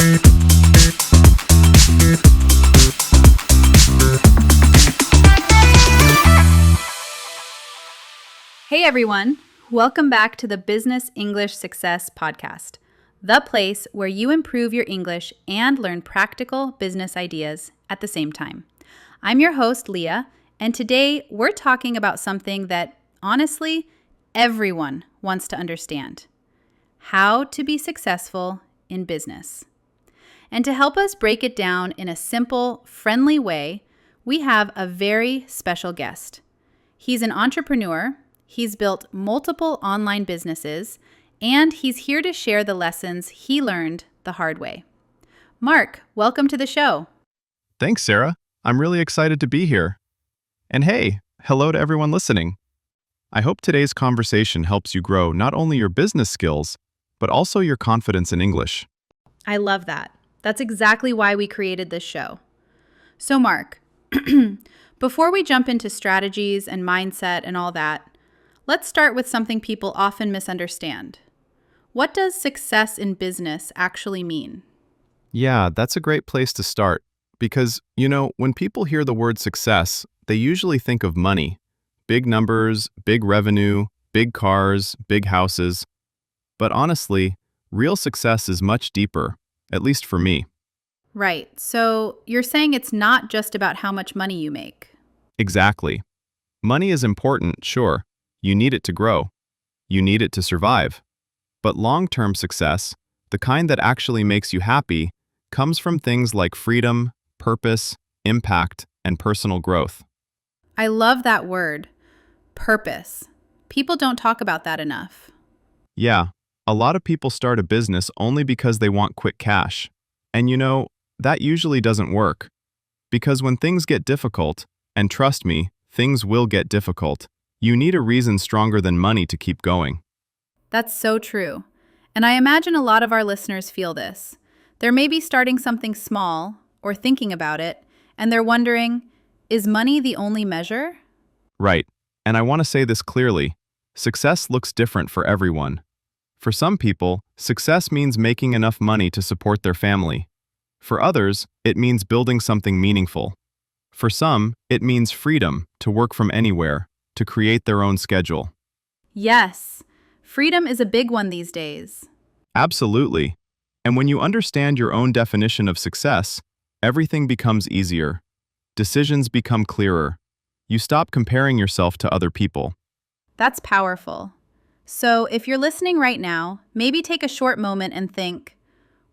Hey everyone, welcome back to the Business English Success Podcast, the place where you improve your English and learn practical business ideas at the same time. I'm your host, Leah, and today we're talking about something that, honestly, everyone wants to understand: how to be successful in business. And to help us break it down in a simple, friendly way, we have a very special guest. He's an entrepreneur. He's built multiple online businesses, and he's here to share the lessons he learned the hard way. Mark, welcome to the show. Thanks, Sarah. I'm really excited to be here. And hey, hello to everyone listening. I hope today's conversation helps you grow not only your business skills, but also your confidence in English. I love that. That's exactly why we created this show. So, Mark, before we jump into strategies and mindset and all that, let's start with something people often misunderstand. What does success in business actually mean? Yeah, that's a great place to start because, when people hear the word success, they usually think of money, big numbers, big revenue, big cars, big houses. But honestly, real success is much deeper, at least for me. Right. So you're saying it's not just about how much money you make. Exactly. Money is important, sure. You need it to grow. You need it to survive. But long-term success, the kind that actually makes you happy, comes from things like freedom, purpose, impact, and personal growth. I love that word, purpose. People don't talk about that enough. Yeah, a lot of people start a business only because they want quick cash. And that usually doesn't work. Because when things get difficult, and trust me, things will get difficult, you need a reason stronger than money to keep going. That's so true. And I imagine a lot of our listeners feel this. They're maybe starting something small or thinking about it, and they're wondering, is money the only measure? Right. And I want to say this clearly. Success looks different for everyone. For some people, success means making enough money to support their family. For others, it means building something meaningful. For some, it means freedom to work from anywhere, to create their own schedule. Yes, freedom is a big one these days. Absolutely. And when you understand your own definition of success, everything becomes easier. Decisions become clearer. You stop comparing yourself to other people. That's powerful. So if you're listening right now, maybe take a short moment and think,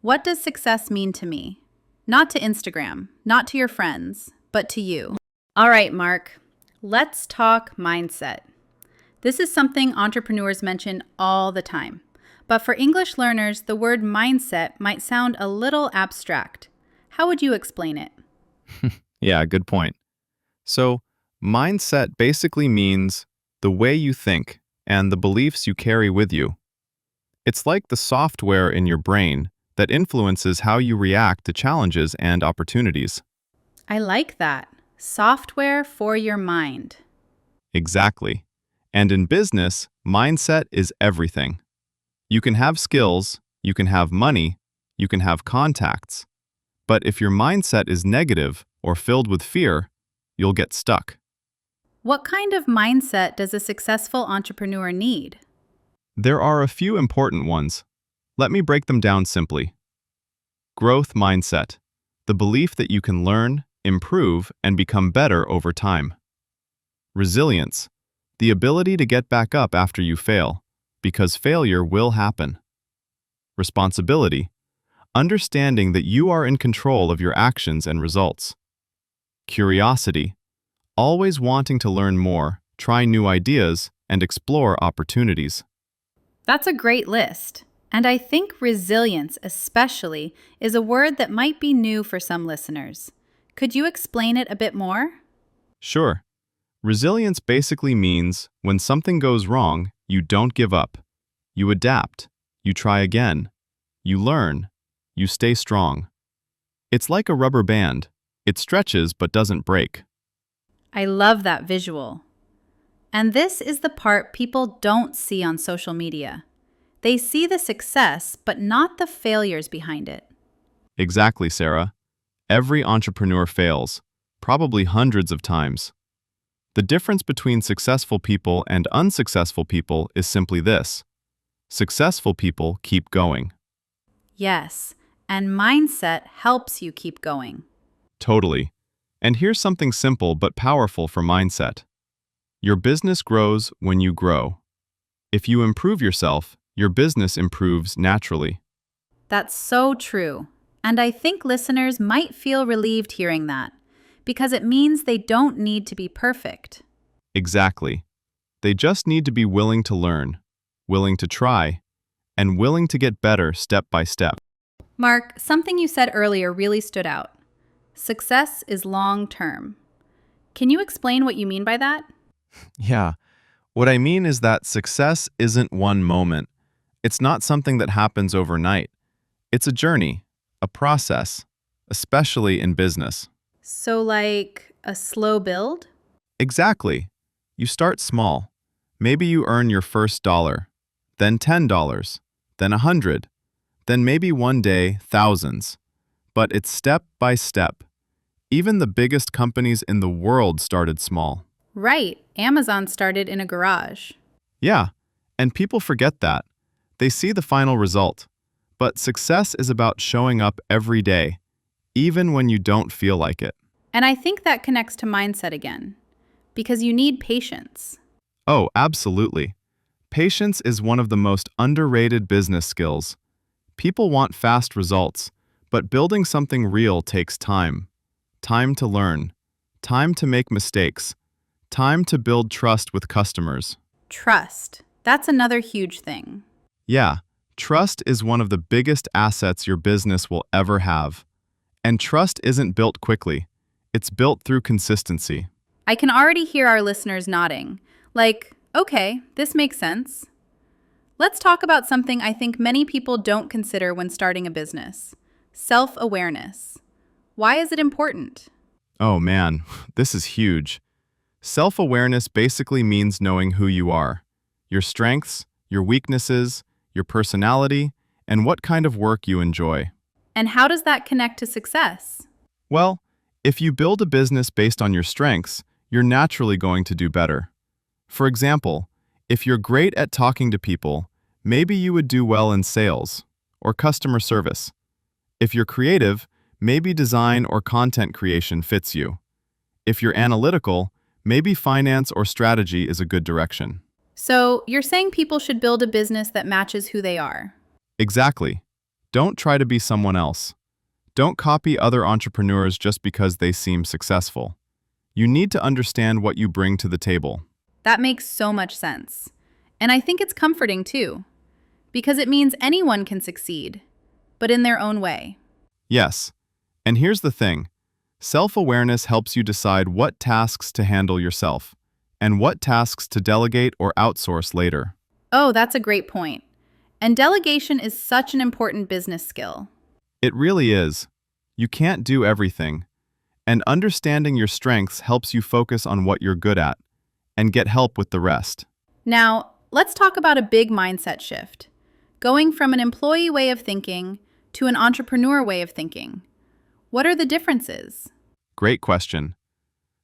what does success mean to me? Not to Instagram, not to your friends, but to you. All right, Mark. Let's talk mindset. This is something entrepreneurs mention all the time. But for English learners, the word mindset might sound a little abstract. How would you explain it? Yeah, good point. So, mindset basically means the way you think and the beliefs you carry with you. It's like the software in your brain that influences how you react to challenges and opportunities. I like that. Software for your mind. Exactly. And in business, mindset is everything. You can have skills, you can have money, you can have contacts. But if your mindset is negative or filled with fear, you'll get stuck. What kind of mindset does a successful entrepreneur need? There are a few important ones. Let me break them down simply. Growth mindset, the belief that you can learn, improve, and become better over time. Resilience, the ability to get back up after you fail, because failure will happen. Responsibility, understanding that you are in control of your actions and results. Curiosity, always wanting to learn more, try new ideas, and explore opportunities. That's a great list. And I think resilience, especially, is a word that might be new for some listeners. Could you explain it a bit more? Sure. Resilience basically means when something goes wrong, you don't give up. You adapt. You try again. You learn. You stay strong. It's like a rubber band. It stretches but doesn't break. I love that visual. And this is the part people don't see on social media. They see the success, but not the failures behind it. Exactly, Sarah. Every entrepreneur fails, probably hundreds of times. The difference between successful people and unsuccessful people is simply this. Successful people keep going. Yes, and mindset helps you keep going. Totally. And here's something simple but powerful for mindset. Your business grows when you grow. If you improve yourself, your business improves naturally. That's so true. And I think listeners might feel relieved hearing that, because it means they don't need to be perfect. Exactly. They just need to be willing to learn, willing to try, and willing to get better step by step. Mark, something you said earlier really stood out. Success is long term. Can you explain what you mean by that? Yeah. What I mean is that success isn't one moment. It's not something that happens overnight. It's a journey, a process, especially in business. So, like a slow build? Exactly. You start small. Maybe you earn your first dollar, then $10, then 100, then maybe one day thousands. But it's step by step. Even the biggest companies in the world started small. Right. Amazon started in a garage. Yeah, and people forget that. They see the final result. But success is about showing up every day, even when you don't feel like it. And I think that connects to mindset again, because you need patience. Oh, absolutely. Patience is one of the most underrated business skills. People want fast results, but building something real takes time. Time to learn, time to make mistakes, time to build trust with customers. Trust. That's another huge thing. Yeah, trust is one of the biggest assets your business will ever have. And trust isn't built quickly. It's built through consistency. I can already hear our listeners nodding, like, okay, this makes sense. Let's talk about something I think many people don't consider when starting a business: self-awareness. Why is it important? Oh man, this is huge. Self-awareness basically means knowing who you are, your strengths, your weaknesses, your personality, and what kind of work you enjoy. And how does that connect to success? Well, if you build a business based on your strengths, you're naturally going to do better. For example, if you're great at talking to people, maybe you would do well in sales or customer service. If you're creative, maybe design or content creation fits you. If you're analytical, maybe finance or strategy is a good direction. So, you're saying people should build a business that matches who they are. Exactly. Don't try to be someone else. Don't copy other entrepreneurs just because they seem successful. You need to understand what you bring to the table. That makes so much sense. And I think it's comforting too, because it means anyone can succeed, but in their own way. Yes. And here's the thing. Self-awareness helps you decide what tasks to handle yourself and what tasks to delegate or outsource later. Oh, that's a great point. And delegation is such an important business skill. It really is. You can't do everything. And understanding your strengths helps you focus on what you're good at and get help with the rest. Now, let's talk about a big mindset shift, going from an employee way of thinking to an entrepreneur way of thinking. What are the differences? Great question.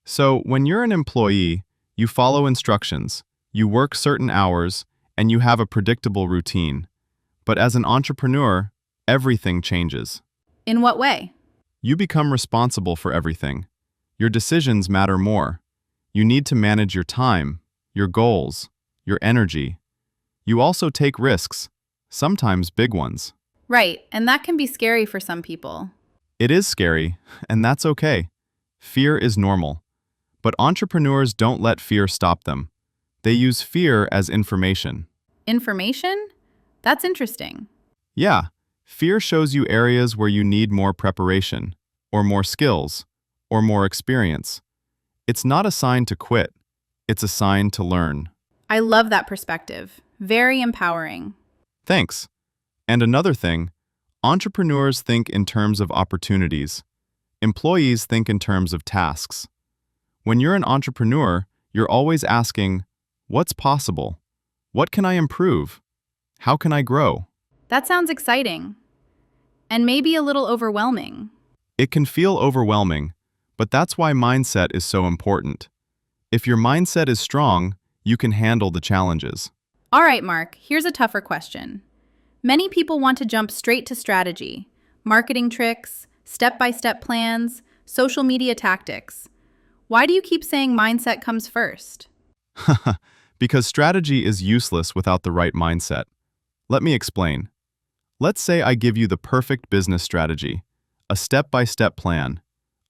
So, when you're an employee, you follow instructions, you work certain hours, and you have a predictable routine. But as an entrepreneur, everything changes. In what way? You become responsible for everything. Your decisions matter more. You need to manage your time, your goals, your energy. You also take risks, sometimes big ones. Right, and that can be scary for some people. It is scary, and that's okay. Fear is normal. But entrepreneurs don't let fear stop them. They use fear as information. Information? That's interesting. Yeah, fear shows you areas where you need more preparation, or more skills, or more experience. It's not a sign to quit. It's a sign to learn. I love that perspective. Very empowering. Thanks. And another thing, entrepreneurs think in terms of opportunities. Employees think in terms of tasks. When you're an entrepreneur, you're always asking, what's possible? What can I improve? How can I grow? That sounds exciting. And maybe a little overwhelming. It can feel overwhelming, but that's why mindset is so important. If your mindset is strong, you can handle the challenges. All right, Mark, here's a tougher question. Many people want to jump straight to strategy, marketing tricks, step-by-step plans, social media tactics. Why do you keep saying mindset comes first? Because strategy is useless without the right mindset. Let me explain. Let's say I give you the perfect business strategy, a step-by-step plan,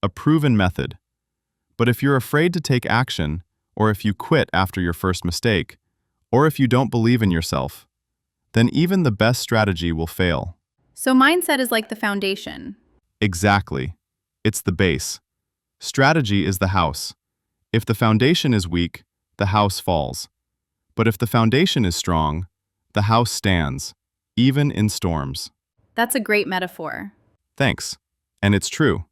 a proven method. But if you're afraid to take action, or if you quit after your first mistake, or if you don't believe in yourself, then even the best strategy will fail. So mindset is like the foundation. Exactly. It's the base. Strategy is the house. If the foundation is weak, the house falls. But if the foundation is strong, the house stands, even in storms. That's a great metaphor. Thanks. And it's true.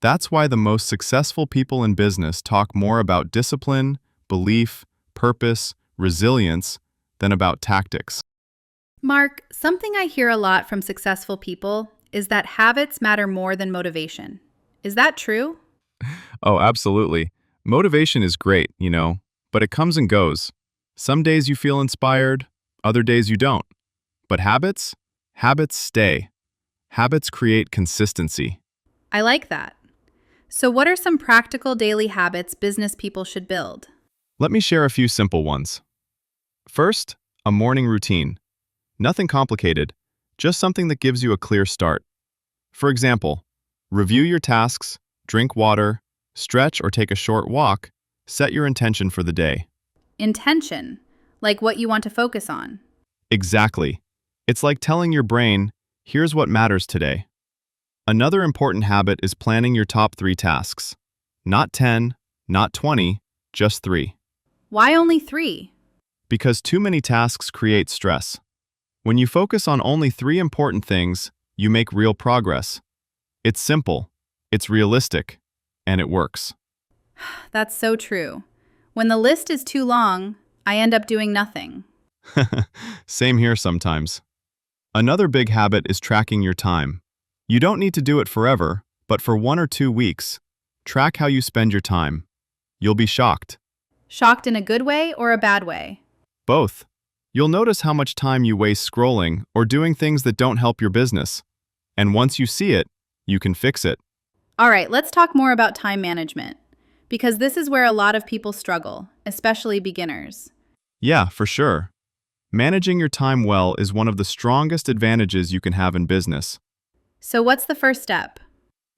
That's why the most successful people in business talk more about discipline, belief, purpose, resilience than about tactics. Mark, something I hear a lot from successful people is that habits matter more than motivation. Is that true? Oh, absolutely. Motivation is great, but it comes and goes. Some days you feel inspired, other days you don't. But habits? Habits stay. Habits create consistency. I like that. So what are some practical daily habits business people should build? Let me share a few simple ones. First, a morning routine. Nothing complicated, just something that gives you a clear start. For example, review your tasks, drink water, stretch or take a short walk, set your intention for the day. Intention, like what you want to focus on. Exactly. It's like telling your brain, here's what matters today. Another important habit is planning your top 3 tasks. Not 10, not 20, just 3. Why only 3? Because too many tasks create stress. When you focus on only 3 important things, you make real progress. It's simple, it's realistic, and it works. That's so true. When the list is too long, I end up doing nothing. Same here sometimes. Another big habit is tracking your time. You don't need to do it forever, but for 1 or 2 weeks, track how you spend your time. You'll be shocked. Shocked in a good way or a bad way? Both. You'll notice how much time you waste scrolling or doing things that don't help your business. And once you see it, you can fix it. All right, let's talk more about time management, because this is where a lot of people struggle, especially beginners. Yeah, for sure. Managing your time well is one of the strongest advantages you can have in business. So what's the first step?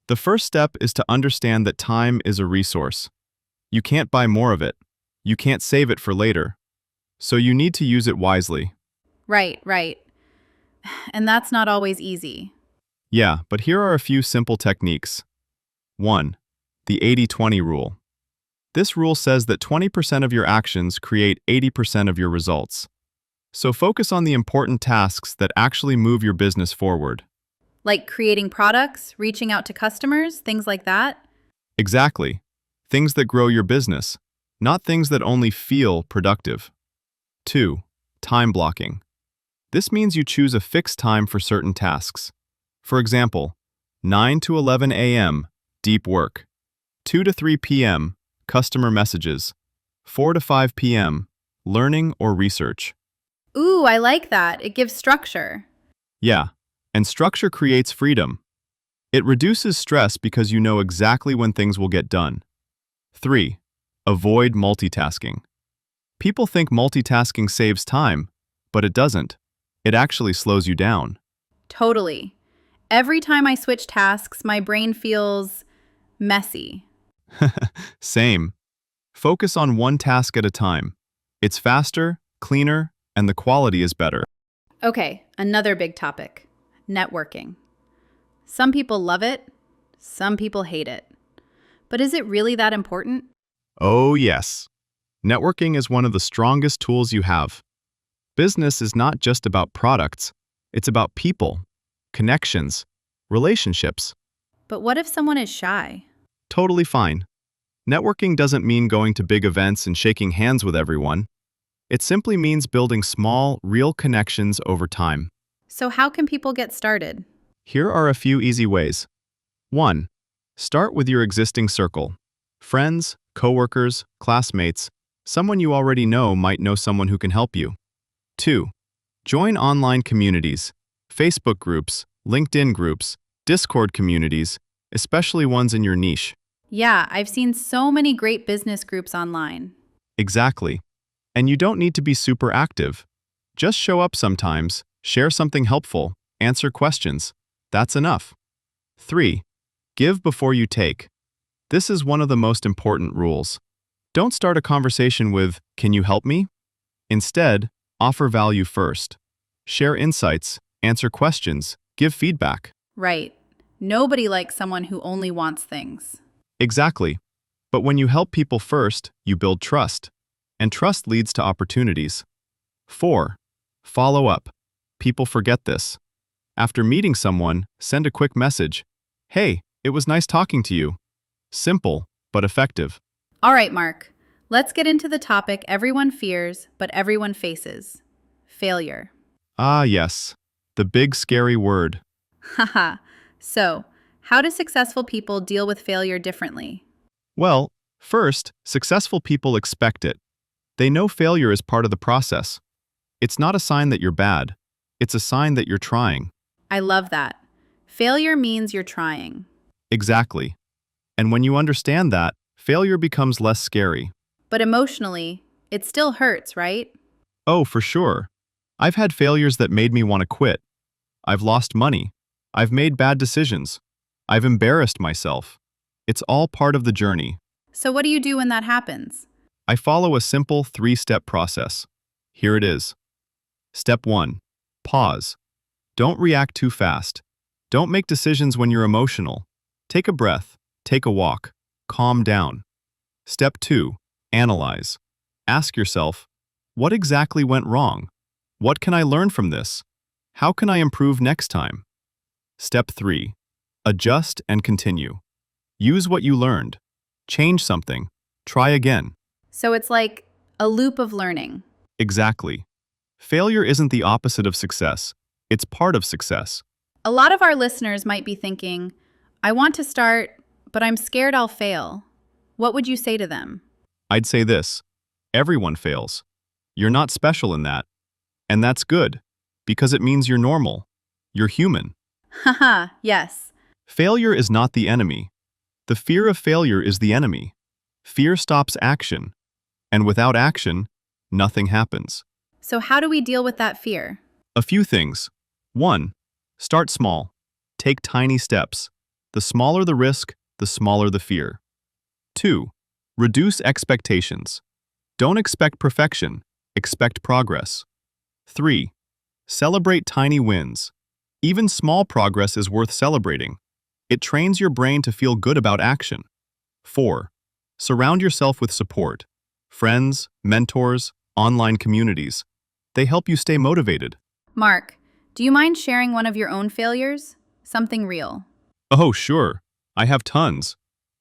The first step is to understand that time is a resource. You can't buy more of it. You can't save it for later. So you need to use it wisely. Right. And that's not always easy. Yeah, but here are a few simple techniques. 1. The 80-20 rule. This rule says that 20% of your actions create 80% of your results. So focus on the important tasks that actually move your business forward. Like creating products, reaching out to customers, things like that? Exactly. Things that grow your business, not things that only feel productive. 2. Time blocking. This means you choose a fixed time for certain tasks. For example, 9 to 11 a.m., deep work. 2 to 3 p.m., customer messages. 4 to 5 p.m., learning or research. Ooh, I like that. It gives structure. Yeah, and structure creates freedom. It reduces stress because you know exactly when things will get done. 3. Avoid multitasking. People think multitasking saves time, but it doesn't. It actually slows you down. Totally. Every time I switch tasks, my brain feels messy. Same. Focus on one task at a time. It's faster, cleaner, and the quality is better. Okay, another big topic, networking. Some people love it, some people hate it. But is it really that important? Oh, yes. Networking is one of the strongest tools you have. Business is not just about products, it's about people, connections, relationships. But what if someone is shy? Totally fine. Networking doesn't mean going to big events and shaking hands with everyone. It simply means building small, real connections over time. So how can people get started? Here are a few easy ways. 1. Start with your existing circle. Friends, coworkers, classmates, someone you already know might know someone who can help you. 2. Join online communities, Facebook groups, LinkedIn groups, Discord communities, especially ones in your niche. Yeah, I've seen so many great business groups online. Exactly. And you don't need to be super active. Just show up sometimes, share something helpful, answer questions. That's enough. 3. Give before you take. This is one of the most important rules. Don't start a conversation with, "Can you help me?" Instead, offer value first. Share insights, answer questions, give feedback. Right. Nobody likes someone who only wants things. Exactly. But when you help people first, you build trust. And trust leads to opportunities. 4. Follow up. People forget this. After meeting someone, send a quick message. "Hey, it was nice talking to you." Simple, but effective. All right, Mark. Let's get into the topic everyone fears, but everyone faces. Failure. Ah, yes. The big scary word. Haha. So, how do successful people deal with failure differently? Well, first, successful people expect it. They know failure is part of the process. It's not a sign that you're bad. It's a sign that you're trying. I love that. Failure means you're trying. Exactly. And when you understand that, failure becomes less scary. But emotionally, it still hurts, right? Oh, for sure. I've had failures that made me want to quit. I've lost money. I've made bad decisions. I've embarrassed myself. It's all part of the journey. So, what do you do when that happens? I follow a simple 3-step process. Here it is. Step 1. Pause. Don't react too fast. Don't make decisions when you're emotional. Take a breath. Take a walk. Calm down. Step 2. Analyze. Ask yourself, what exactly went wrong? What can I learn from this? How can I improve next time? Step 3. Adjust and continue. Use what you learned. Change something. Try again. So, it's like a loop of learning. Exactly. Failure isn't the opposite of success. It's part of success. A lot of our listeners might be thinking, I want to start, but I'm scared I'll fail. What would you say to them? I'd say this. Everyone fails. You're not special in that. And that's good, because it means you're normal. You're human. Haha, yes. Failure is not the enemy. The fear of failure is the enemy. Fear stops action. And without action, nothing happens. So, how do we deal with that fear? A few things. 1. Start small. Take tiny steps. The smaller the risk, the smaller the fear. 2. Reduce expectations. Don't expect perfection. Expect progress. 3. Celebrate tiny wins. Even small progress is worth celebrating. It trains your brain to feel good about action. 4. Surround yourself with support. Friends, mentors, online communities. They help you stay motivated. Mark, do you mind sharing one of your own failures? Something real. Oh, sure. I have tons.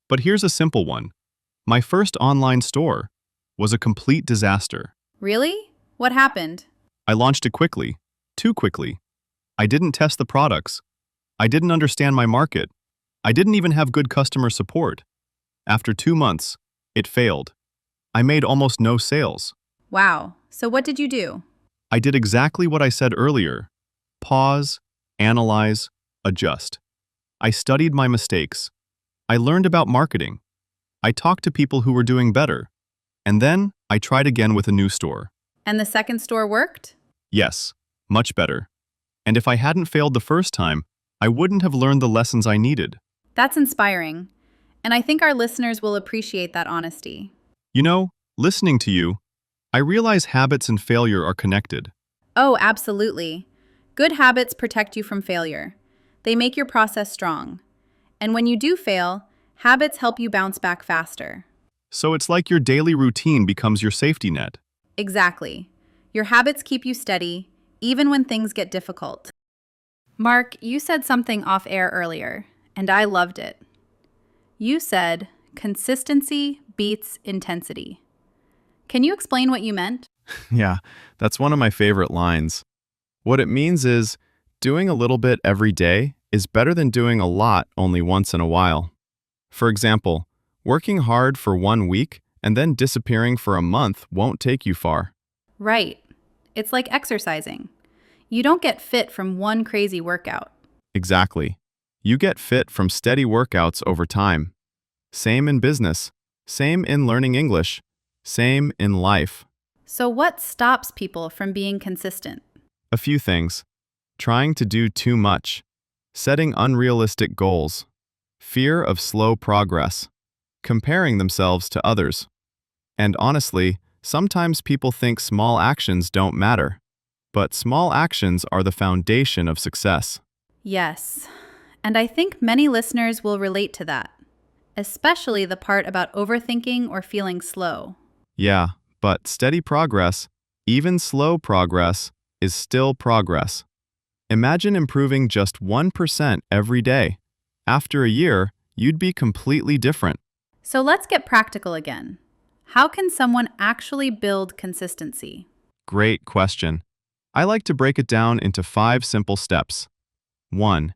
But here's a simple one. My first online store was a complete disaster. Really? What happened? I launched it quickly, too quickly. I didn't test the products. I didn't understand my market. I didn't even have good customer support. After 2 months, it failed. I made almost no sales. Wow. So, what did you do? I did exactly what I said earlier. Pause, analyze, adjust. I studied my mistakes. I learned about marketing. I talked to people who were doing better. And then I tried again with a new store. And the second store worked? Yes, much better. And if I hadn't failed the first time, I wouldn't have learned the lessons I needed. That's inspiring. And I think our listeners will appreciate that honesty. You know, listening to you, I realize habits and failure are connected. Oh, absolutely. Good habits protect you from failure. They make your process strong. And when you do fail, habits help you bounce back faster. So it's like your daily routine becomes your safety net. Exactly. Your habits keep you steady, even when things get difficult. Mark, you said something off air earlier, and I loved it. You said, consistency beats intensity. Can you explain what you meant? Yeah, that's one of my favorite lines. What it means is, doing a little bit every day is better than doing a lot only once in a while. For example, working hard for 1 week and then disappearing for a month won't take you far. Right. It's like exercising. You don't get fit from one crazy workout. Exactly. You get fit from steady workouts over time. Same in business. Same in learning English. Same in life. So what stops people from being consistent? A few things. Trying to do too much. Setting unrealistic goals. Fear of slow progress. Comparing themselves to others. And honestly, sometimes people think small actions don't matter. But small actions are the foundation of success. Yes. And I think many listeners will relate to that, especially the part about overthinking or feeling slow. Yeah, but steady progress, even slow progress, is still progress. Imagine improving just 1% every day. After a year, you'd be completely different. So let's get practical again. How can someone actually build consistency? Great question. I like to break it down into 5 simple steps. 1.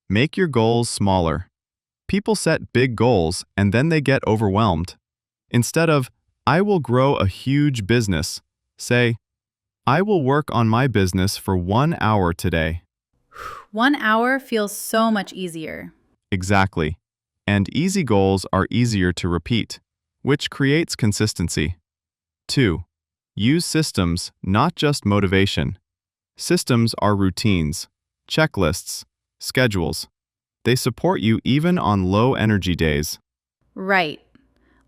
Make your goals smaller. People set big goals and then they get overwhelmed. Instead of, I will grow a huge business, say, I will work on my business for 1 hour today. 1 hour feels so much easier. Exactly. And easy goals are easier to repeat, which creates consistency. 2. Use systems, not just motivation. Systems are routines, checklists, schedules. They support you even on low-energy days. Right.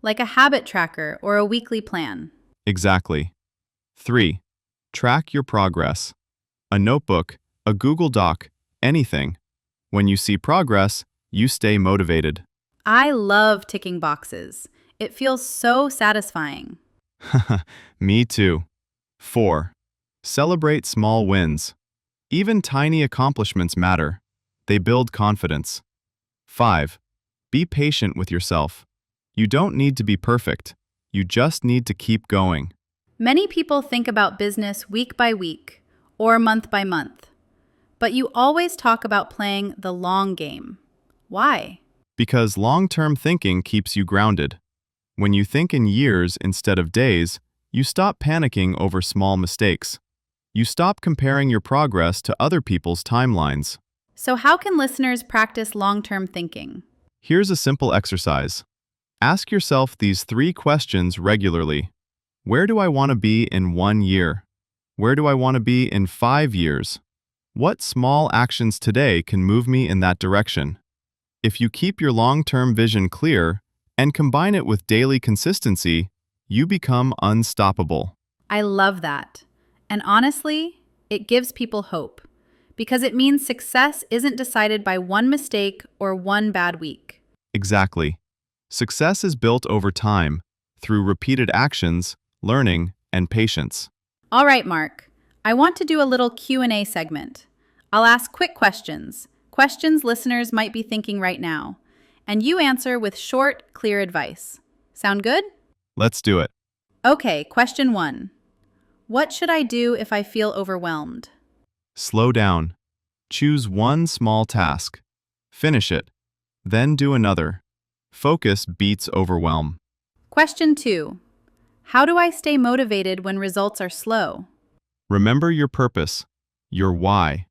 Like a habit tracker or a weekly plan. Exactly. 3. Track your progress. A notebook, a Google Doc, anything. When you see progress, you stay motivated. I love ticking boxes. It feels so satisfying. Me too. 4. Celebrate small wins. Even tiny accomplishments matter. They build confidence. 5. Be patient with yourself. You don't need to be perfect. You just need to keep going. Many people think about business week by week or month by month, but you always talk about playing the long game. Why? Because long-term thinking keeps you grounded. When you think in years instead of days, you stop panicking over small mistakes. You stop comparing your progress to other people's timelines. So how can listeners practice long-term thinking? Here's a simple exercise. Ask yourself these 3 questions regularly. Where do I want to be in 1 year? Where do I want to be in 5 years? What small actions today can move me in that direction? If you keep your long-term vision clear and combine it with daily consistency, you become unstoppable. I love that. And honestly, it gives people hope because it means success isn't decided by one mistake or one bad week. Exactly. Success is built over time, through repeated actions, learning, and patience. All right, Mark. I want to do a little Q&A segment. I'll ask quick questions, questions listeners might be thinking right now, and you answer with short, clear advice. Sound good? Let's do it. Okay, question 1. What should I do if I feel overwhelmed? Slow down. Choose one small task. Finish it. Then do another. Focus beats overwhelm. Question 2. How do I stay motivated when results are slow? Remember your purpose, your why,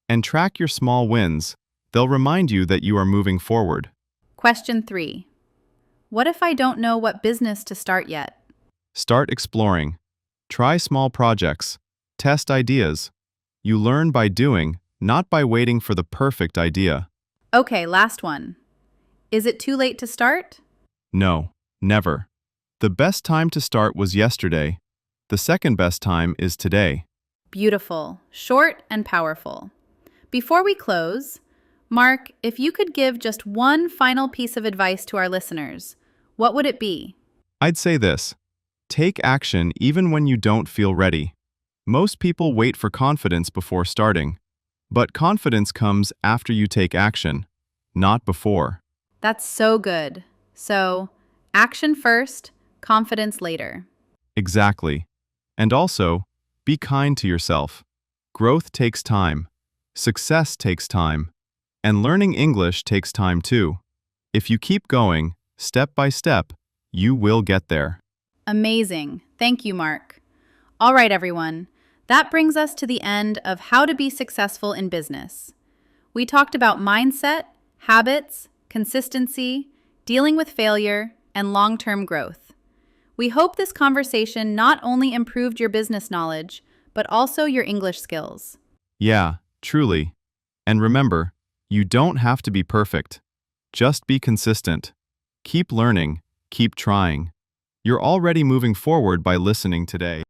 and track your small wins. They'll remind you that you are moving forward. Question 3. What if I don't know what business to start yet? Start exploring. Try small projects. Test ideas. You learn by doing, not by waiting for the perfect idea. Okay, last one. Is it too late to start? No, never. The best time to start was yesterday. The second best time is today. Beautiful, short and powerful. Before we close, Mark, if you could give just one final piece of advice to our listeners, what would it be? I'd say this. Take action even when you don't feel ready. Most people wait for confidence before starting. But confidence comes after you take action, not before. That's so good. So, action first, confidence later. Exactly. And also, be kind to yourself. Growth takes time. Success takes time. And learning English takes time too. If you keep going, step by step, you will get there. Amazing. Thank you, Mark. All right, everyone. That brings us to the end of how to be successful in business. We talked about mindset, habits, consistency, dealing with failure, and long-term growth. We hope this conversation not only improved your business knowledge, but also your English skills. Yeah, truly. And remember, you don't have to be perfect. Just be consistent. Keep learning, keep trying. You're already moving forward by listening today.